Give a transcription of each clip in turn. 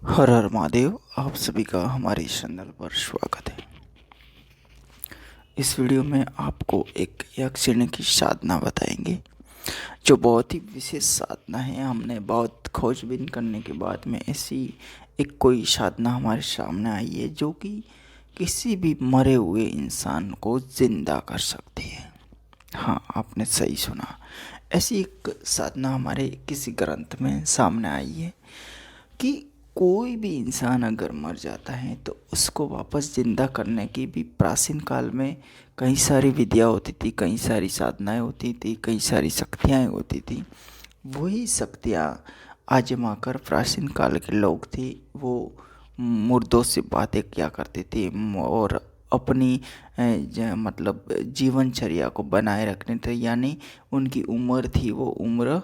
हर हर महादेव। आप सभी का हमारे चैनल पर स्वागत है। इस वीडियो में आपको एक यक्षिणी की साधना बताएंगे जो बहुत ही विशेष साधना है। हमने बहुत खोजबीन करने के बाद में ऐसी एक कोई साधना हमारे सामने आई है जो कि किसी भी मरे हुए इंसान को जिंदा कर सकती है। हाँ, आपने सही सुना। ऐसी एक साधना हमारे किसी ग्रंथ में सामने आई है कि कोई भी इंसान अगर मर जाता है तो उसको वापस जिंदा करने की भी प्राचीन काल में कई सारी विधियाँ होती थी, कई सारी साधनाएं होती थी, कई सारी शक्तियाँ होती थी। वही शक्तियाँ आजमा कर प्राचीन काल के लोग थे वो मुर्दों से बातें किया करते थे और अपनी मतलब जीवनचर्या को बनाए रखने थे, यानी उनकी उम्र थी वो उम्र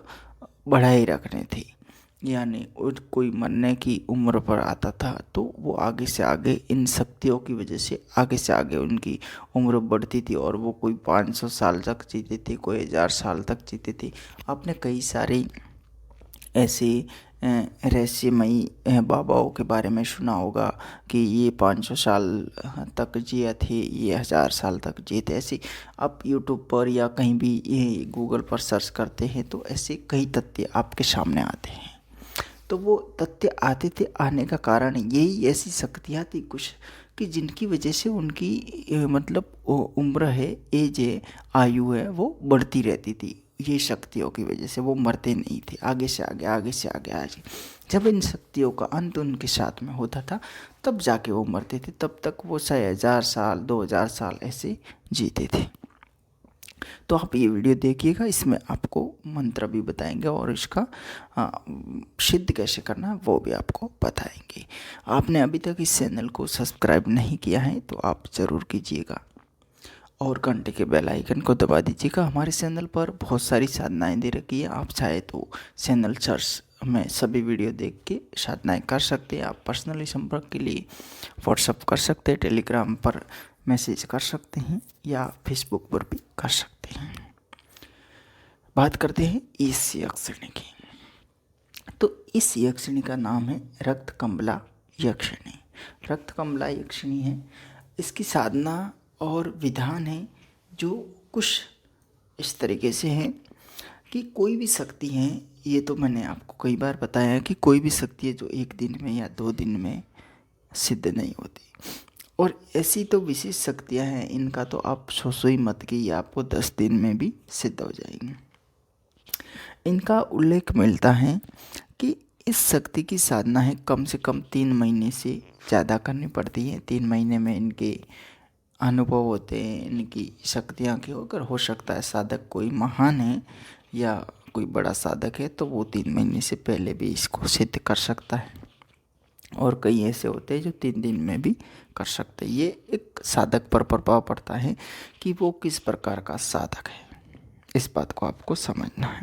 बढ़ाए रखने थी। यानी और कोई मरने की उम्र पर आता था तो वो आगे से आगे इन शक्तियों की वजह से आगे से आगे उनकी उम्र बढ़ती थी और वो कोई 500 साल तक जीते थे, कोई 1000 साल तक जीते थे। आपने कई सारे ऐसे रहस्यमयी बाबाओं के बारे में सुना होगा कि ये 500 साल तक जिए थे, ये 1000 साल तक जिए थे। ऐसे आप यूट्यूब पर या कहीं भी ये गूगल पर सर्च करते हैं तो ऐसे कई तथ्य आपके सामने आते हैं। तो वो तथ्य आते थे, आने का कारण यही ऐसी शक्तियाँ थी कुछ कि जिनकी वजह से उनकी मतलब उम्र है, एज है, आयु है, वो बढ़ती रहती थी। ये शक्तियों की वजह से वो मरते नहीं थे, आगे से आगे आगे से आगे आगे। जब इन शक्तियों का अंत उनके साथ में होता था तब जाके वो मरते थे। तब तक वो 1000 साल 2000 साल ऐसे जीते थे। तो आप ये वीडियो देखिएगा, इसमें आपको मंत्र भी बताएंगे और इसका सिद्ध कैसे करना है वो भी आपको बताएंगे। आपने अभी तक इस चैनल को सब्सक्राइब नहीं किया है तो आप ज़रूर कीजिएगा और घंटे के बेल आइकन को दबा दीजिएगा। हमारे चैनल पर बहुत सारी साधनाएं दे रखी है, आप चाहे तो चैनल सर्च में सभी वीडियो देख के साधनाएं कर सकते हैं। आप पर्सनली संपर्क के लिए व्हाट्सअप कर सकते हैं, टेलीग्राम पर मैसेज कर सकते हैं या फेसबुक पर भी कर सकते हैं। बात करते हैं इस यक्षिणी की। तो इस यक्षिणी का नाम है रक्त कमला यक्षिणी। रक्त कमला यक्षिणी है। इसकी साधना और विधान है जो कुछ इस तरीके से है कि कोई भी शक्ति है, ये तो मैंने आपको कई बार बताया है कि कोई भी शक्ति है जो एक दिन में या 2 दिन में सिद्ध नहीं होती। और ऐसी तो विशेष शक्तियाँ हैं, इनका तो आप सोचो ही मत कि ये आपको 10 दिन में भी सिद्ध हो जाएंगी। इनका उल्लेख मिलता है कि इस शक्ति की साधना है कम से कम 3 महीने से ज़्यादा करनी पड़ती है। 3 महीने में इनके अनुभव होते हैं, इनकी शक्तियाँ की। अगर हो सकता है साधक कोई महान है या कोई बड़ा साधक है तो वो 3 महीने से पहले भी इसको सिद्ध कर सकता है और कई ऐसे होते हैं जो 3 दिन में भी कर सकते हैं। ये एक साधक पर प्रभाव पड़ता है कि वो किस प्रकार का साधक है, इस बात को आपको समझना है।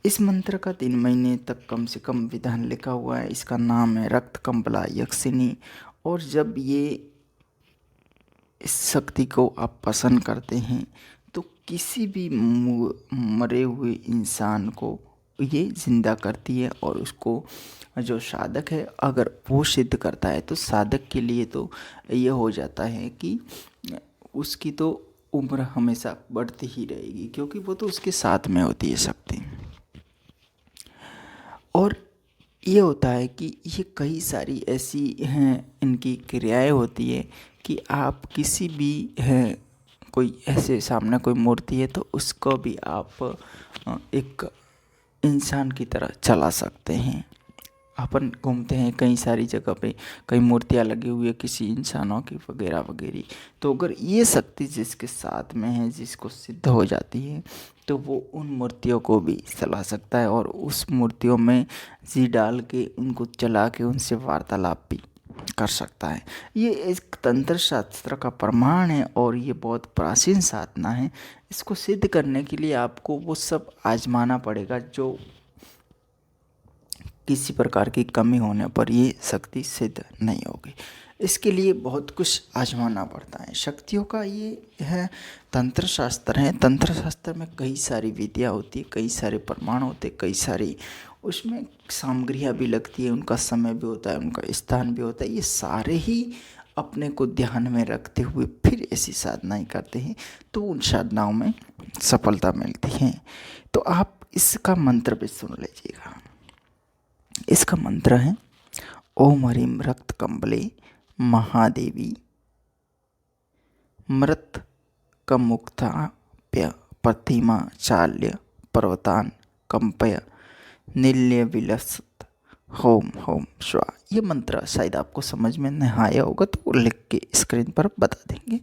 इस मंत्र का 3 महीने तक कम से कम विधान लिखा हुआ है। इसका नाम है रक्त कमला यक्षिणी। और जब ये इस शक्ति को आप पसंद करते हैं तो किसी भी मरे हुए इंसान को ये जिंदा करती है और उसको जो साधक है अगर वो सिद्ध करता है तो साधक के लिए तो ये हो जाता है कि उसकी तो उम्र हमेशा बढ़ती ही रहेगी, क्योंकि वो तो उसके साथ में होती है शक्ति। और ये होता है कि ये कई सारी ऐसी हैं इनकी क्रियाएं होती है कि आप किसी भी हैं कोई ऐसे सामने कोई मूर्ति है तो उसको भी आप एक इंसान की तरह चला सकते हैं। अपन घूमते हैं कई सारी जगह पे, कई मूर्तियाँ लगी हुई है किसी इंसानों की वगैरह वगैरह। तो अगर ये शक्ति जिसके साथ में है, जिसको सिद्ध हो जाती है, तो वो उन मूर्तियों को भी चला सकता है और उस मूर्तियों में जी डाल के उनको चला के उनसे वार्तालाप भी कर सकता है। ये एक तंत्र शास्त्र का प्रमाण है और ये बहुत प्राचीन साधना है। इसको सिद्ध करने के लिए आपको वो सब आजमाना पड़ेगा जो किसी प्रकार की कमी होने पर ये शक्ति सिद्ध नहीं होगी। इसके लिए बहुत कुछ आजमाना पड़ता है। शक्तियों का ये है तंत्र शास्त्र है। तंत्र शास्त्र में कई सारी विधियाँ होती है, कई सारे प्रमाण होते, कई सारी उसमें सामग्रियाँ भी लगती है, उनका समय भी होता है, उनका स्थान भी होता है। ये सारे ही अपने को ध्यान में रखते हुए फिर ऐसी साधनाएं करते हैं तो उन साधनाओं में सफलता मिलती है। तो आप इसका मंत्र भी सुन लीजिएगा। इसका मंत्र है ओम ह्रीं रक्त कंबले महादेवी मृत कमुक्ताप्य प्रतिमा चाल्य पर्वतान कंपय नील्य विलसत होम होम स्वा। ये मंत्र शायद आपको समझ में नहीं आया होगा तो लिख के स्क्रीन पर बता देंगे।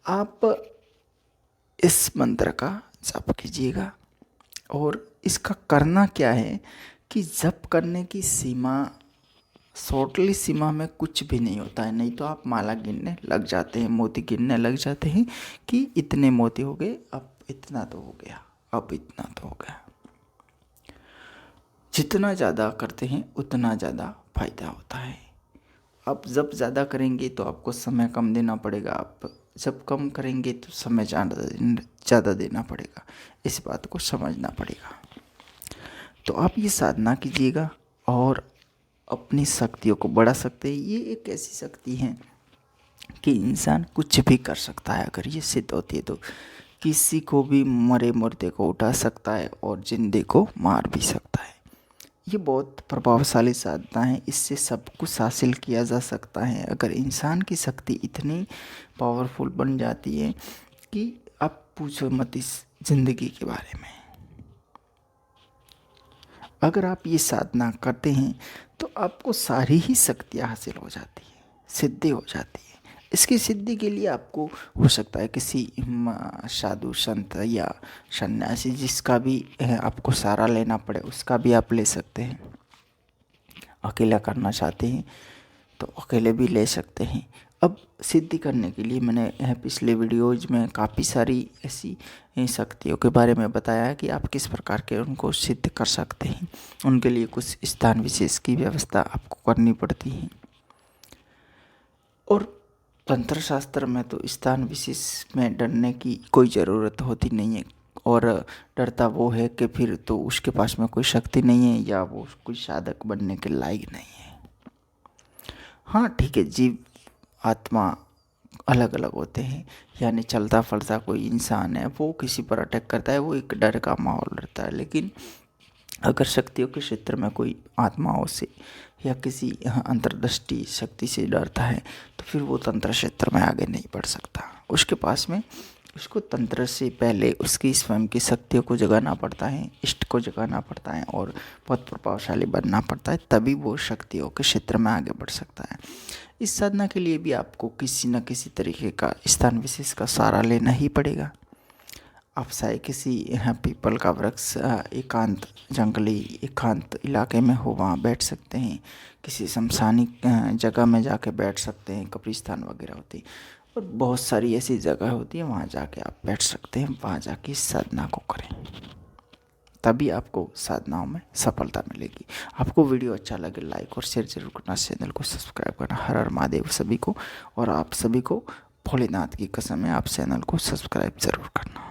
आप इस मंत्र का जप कीजिएगा और इसका करना क्या है कि जप करने की सीमा, शॉर्टली सीमा में कुछ भी नहीं होता है। नहीं तो आप माला गिनने लग जाते हैं, मोती गिनने लग जाते हैं कि इतने मोती हो गए, अब इतना तो हो गया, अब इतना तो हो गया। जितना ज़्यादा करते हैं उतना ज़्यादा फायदा होता है। आप जब ज़्यादा करेंगे तो आपको समय कम देना पड़ेगा, आप जब कम करेंगे तो समय ज़्यादा देना पड़ेगा। इस बात को समझना पड़ेगा। तो आप ये साधना कीजिएगा और अपनी शक्तियों को बढ़ा सकते हैं। ये एक ऐसी शक्ति है कि इंसान कुछ भी कर सकता है। अगर ये सिद्ध होती है तो किसी को भी मरे मुर्दे को उठा सकता है और जिंदे को मार भी सकता है। ये बहुत प्रभावशाली साधना है, इससे सब कुछ हासिल किया जा सकता है। अगर इंसान की शक्ति इतनी पावरफुल बन जाती है कि आप पूछो मत इस जिंदगी के बारे में। अगर आप ये साधना करते हैं तो आपको सारी ही शक्तियाँ हासिल हो जाती है, सिद्धि हो जाती है। इसकी सिद्धि के लिए आपको हो सकता है किसी साधु संत या सन्यासी जिसका भी आपको सहारा लेना पड़े उसका भी आप ले सकते हैं। अकेला करना चाहते हैं तो अकेले भी ले सकते हैं। अब सिद्धि करने के लिए मैंने पिछले वीडियोज में काफ़ी सारी ऐसी शक्तियों के बारे में बताया है कि आप किस प्रकार के उनको सिद्ध कर सकते हैं। उनके लिए कुछ स्थान विशेष की व्यवस्था आपको करनी पड़ती है। और तंत्र शास्त्र में तो स्थान विशेष में डरने की कोई ज़रूरत होती नहीं है। और डरता वो है कि फिर तो उसके पास में कोई शक्ति नहीं है या वो कोई साधक बनने के लायक नहीं है। हाँ ठीक है, जीव आत्मा अलग अलग होते हैं। यानी चलता फिरता कोई इंसान है, वो किसी पर अटैक करता है, वो एक डर का माहौल रहता है। लेकिन अगर शक्तियों के क्षेत्र में कोई आत्माओं से या किसी अंतर्दृष्टि शक्ति से डरता है तो फिर वो तंत्र क्षेत्र में आगे नहीं बढ़ सकता। उसके पास में उसको तंत्र से पहले उसकी स्वयं की शक्तियों को जगाना पड़ता है, इष्ट को जगाना पड़ता है और बहुत प्रभावशाली बनना पड़ता है, तभी वो शक्तियों के क्षेत्र में आगे बढ़ सकता है। इस साधना के लिए भी आपको किसी न किसी तरीके का स्थान विशेष का सहारा लेना ही पड़ेगा। आप चाहे किसी पीपल का वृक्ष एकांत जंगली एकांत इलाके में हो वहाँ बैठ सकते हैं, किसी शमशानी जगह में जाके बैठ सकते हैं, कब्रिस्तान वगैरह होती है और बहुत सारी ऐसी जगह होती है, वहाँ जाके आप बैठ सकते हैं। वहाँ जाके इस साधना को करें, तभी आपको साधनाओं में सफलता मिलेगी। आपको वीडियो अच्छा लगे लाइक और शेयर जरूर करना, चैनल को सब्सक्राइब करना। हर हर महादेव सभी को। और आप सभी को भोलेनाथ की कसम है, आप चैनल को सब्सक्राइब ज़रूर करना।